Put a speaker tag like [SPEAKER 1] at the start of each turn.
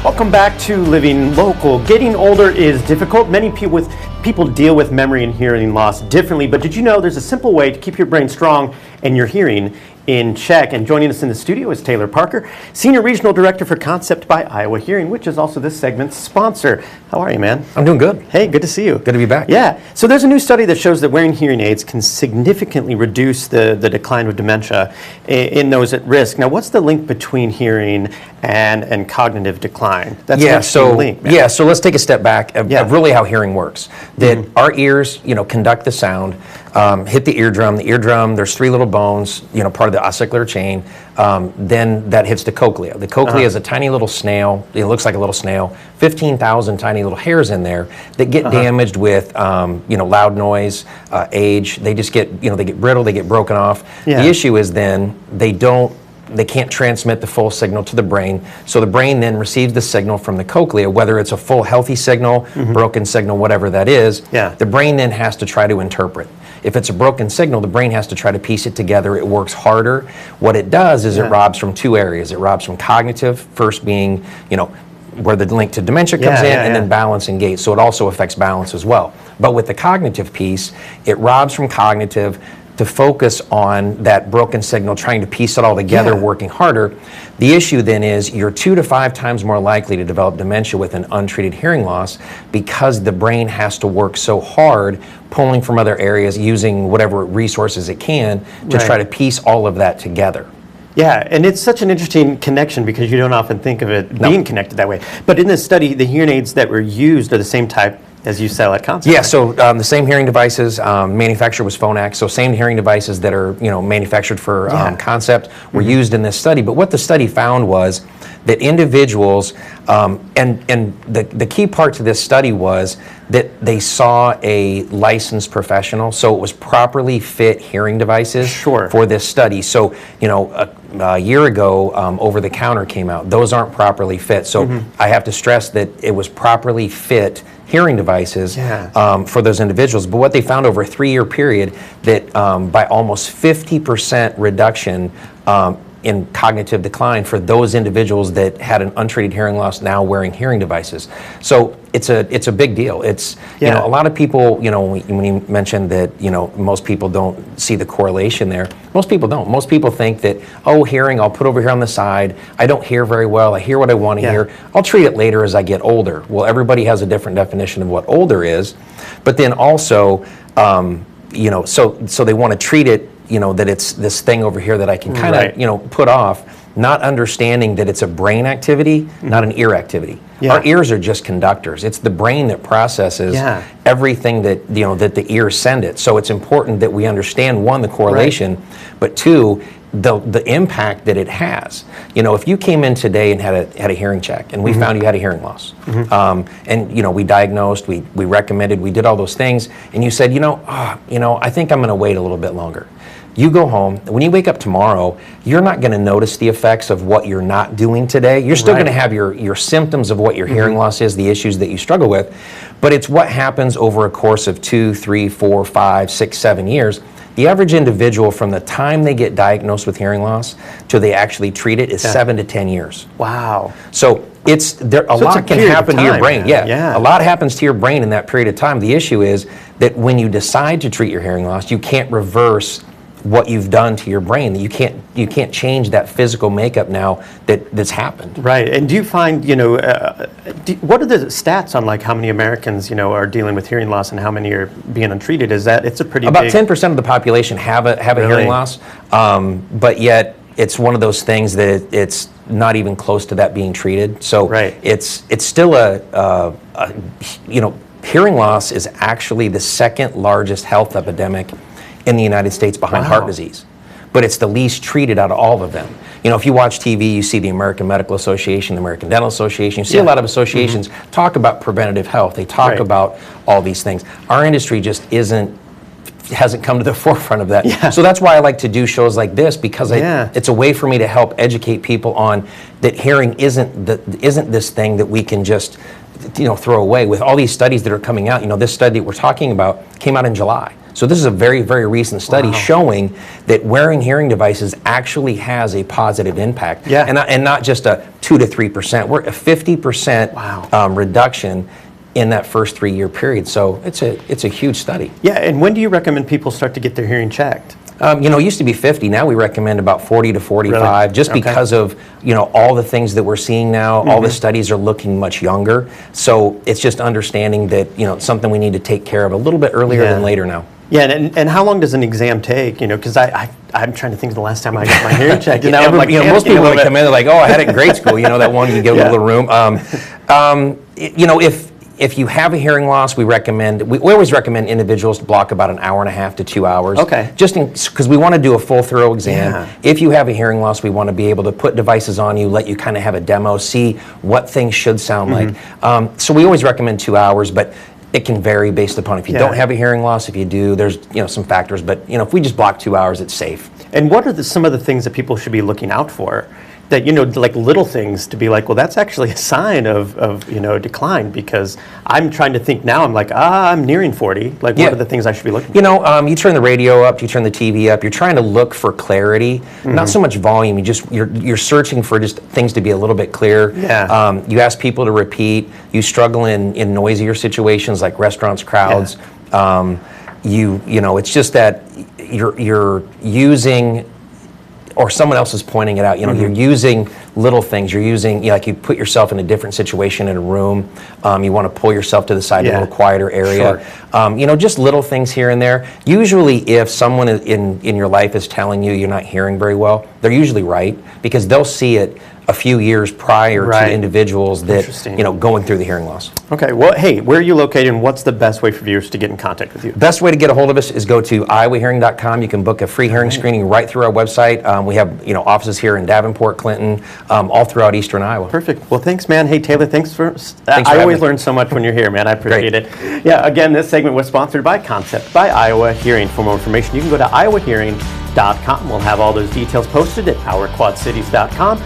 [SPEAKER 1] Welcome back to Living Local. Getting older is difficult. Many people deal with memory and hearing loss differently, but did you know there's a simple way to keep your brain strong and your hearing in check? And joining us in the studio is Taylor Parker, Senior Regional Director for Concept by Iowa Hearing, which is also this segment's sponsor. How are you, man?
[SPEAKER 2] I'm doing good.
[SPEAKER 1] Hey, good to see you.
[SPEAKER 2] Good to be back.
[SPEAKER 1] Yeah. So there's a new study that shows that wearing hearing aids can significantly reduce the decline of dementia in those at risk. Now, what's the link between hearing and cognitive decline? That's an interesting link, man.
[SPEAKER 2] So let's take a step back of really how hearing works. That our ears, conduct the sound, hit the eardrum. The eardrum, there's three little bones, part of the ossicular chain. Then that hits the cochlea. The cochlea is a tiny little snail. It looks like a little snail. 15,000 tiny little hairs in there that get damaged with, loud noise, age. They just get, they get brittle. They get broken off.
[SPEAKER 1] Yeah.
[SPEAKER 2] The issue is then they can't transmit the full signal to the brain. So the brain then receives the signal from the cochlea, whether it's a full healthy signal, broken signal, whatever that is.
[SPEAKER 1] Yeah.
[SPEAKER 2] The brain then has to try to interpret. If it's a broken signal, the brain has to try to piece it together. It works harder. What it does is it robs from two areas. It robs from cognitive, first being, where the link to dementia comes in, and then balance and gait. So it also affects balance as well. But with the cognitive piece, it robs from cognitive to focus on that broken signal, trying to piece it all together, working harder. The issue then is you're 2 to 5 times more likely to develop dementia with an untreated hearing loss because the brain has to work so hard, pulling from other areas, using whatever resources it can to try to piece all of that together.
[SPEAKER 1] Yeah, and it's such an interesting connection because you don't often think of it being connected that way. But in this study, the hearing aids that were used are the same type as you sell at Concept.
[SPEAKER 2] Yeah, so the same hearing devices, manufacturer was Phonak, so same hearing devices that are manufactured for Concept were used in this study. But what the study found was that individuals, and the key part to this study was that they saw a licensed professional, so it was properly fit hearing devices for this study. So, a year ago, over-the-counter came out. Those aren't properly fit. So I have to stress that it was properly fit hearing devices for those individuals. But what they found over a 3-year period, that by almost 50% reduction in cognitive decline for those individuals that had an untreated hearing loss now wearing hearing devices. So it's a big deal. It's a lot of people, when you mentioned that most people don't see the correlation there. Most people don't. Most people think that, hearing, I'll put over here on the side. I don't hear very well. I hear what I want to hear. I'll treat it later as I get older. Well, everybody has a different definition of what older is, but then also, so they want to treat it. That it's this thing over here that I can kind of, put off, not understanding that it's a brain activity, not an ear activity. Our ears are just conductors. It's the brain that processes everything that, that the ears send it. So it's important that we understand, one, the correlation, but two, the impact that it has. If you came in today and had a hearing check and we found you had a hearing loss, and we diagnosed, we recommended, we did all those things, and you said, I think I'm going to wait a little bit longer. You go home, when you wake up tomorrow, you're not going to notice the effects of what you're not doing today. You're still going to have your symptoms of what your hearing loss is, the issues that you struggle with, but it's what happens over a course of 2, 3, 4, 5, 6, 7 years. The average individual, from the time they get diagnosed with hearing loss till they actually treat it, is 7 to 10 years.
[SPEAKER 1] Wow.
[SPEAKER 2] So a lot can happen to your brain.
[SPEAKER 1] Yeah.
[SPEAKER 2] A lot happens to your brain in that period of time. The issue is that when you decide to treat your hearing loss, you can't reverse what you've done to your brain. You can't change that physical makeup now that's happened.
[SPEAKER 1] Right. And do you find, what are the stats on like how many Americans, are dealing with hearing loss and how many are being untreated? It's a pretty
[SPEAKER 2] about
[SPEAKER 1] big...
[SPEAKER 2] 10% of the population have a hearing loss, but yet it's one of those things that it's not even close to that being treated. So it's still hearing loss is actually the second largest health epidemic in the United States behind heart disease, but it's the least treated out of all of them. If you watch TV, you see the American Medical Association, the American Dental Association, you see a lot of associations talk about preventative health. They talk about all these things. Our industry just hasn't come to the forefront of that. So that's why I like to do shows like this, because it's a way for me to help educate people on that hearing isn't this thing that we can just throw away. With all these studies that are coming out, this study that we're talking about came out in July. So this is a very, very recent study showing that wearing hearing devices actually has a positive impact.
[SPEAKER 1] Yeah.
[SPEAKER 2] And not just a 2 to 3%. We're a 50% reduction in that first 3-year period. So it's a huge study.
[SPEAKER 1] Yeah, and when do you recommend people start to get their hearing checked?
[SPEAKER 2] It used to be 50. Now we recommend about 40 to 45, just because of all the things that we're seeing now. All the studies are looking much younger. So it's just understanding that it's something we need to take care of a little bit earlier than later now.
[SPEAKER 1] Yeah, and how long does an exam take? Because I'm trying to think of the last time I got my hearing checked. And now I'm like,
[SPEAKER 2] most people would come in, they're like, oh, I had it in grade school. That one you get a little room. If you have a hearing loss, we always recommend individuals to block about an hour and a half to 2 hours.
[SPEAKER 1] Okay.
[SPEAKER 2] Just because we want to do a full thorough exam.
[SPEAKER 1] Yeah.
[SPEAKER 2] If you have a hearing loss, we want to be able to put devices on you, let you kind of have a demo, see what things should sound like. So we always recommend 2 hours, but it can vary based upon if you don't have a hearing loss. If you do, there's some factors, but if we just block 2 hours, it's safe.
[SPEAKER 1] And what are some of the things that people should be looking out for? That like little things to be like, well, that's actually a sign of decline, because I'm trying to think now. I'm like, I'm nearing 40. Like, what are the things I should be looking for?
[SPEAKER 2] You turn the radio up, you turn the TV up. You're trying to look for clarity, not so much volume. You're searching for just things to be a little bit clear.
[SPEAKER 1] Yeah.
[SPEAKER 2] You ask people to repeat. You struggle in noisier situations like restaurants, crowds. It's just that you're using, or someone else is pointing it out. You're using little things. You're using, like you put yourself in a different situation in a room. You want to pull yourself to the side in a little quieter area. Sure. Just little things here and there. Usually, if someone in your life is telling you you're not hearing very well, they're usually right, because they'll see it a few years prior to individuals that going through the hearing loss.
[SPEAKER 1] Okay. Well, hey, where are you located, and what's the best way for viewers to get in contact with you?
[SPEAKER 2] Best way to get a hold of us is go to iowahearing.com. You can book a free hearing screening right through our website. We have offices here in Davenport, Clinton, all throughout Eastern Iowa.
[SPEAKER 1] Perfect. Well, thanks, man. Hey, Taylor, thanks for
[SPEAKER 2] I
[SPEAKER 1] always learn so much when you're here, man. I appreciate it. Yeah. Again, this segment was sponsored by Concept by Iowa Hearing. For more information, you can go to iowahearing.com. We'll have all those details posted at ourquadcities.com.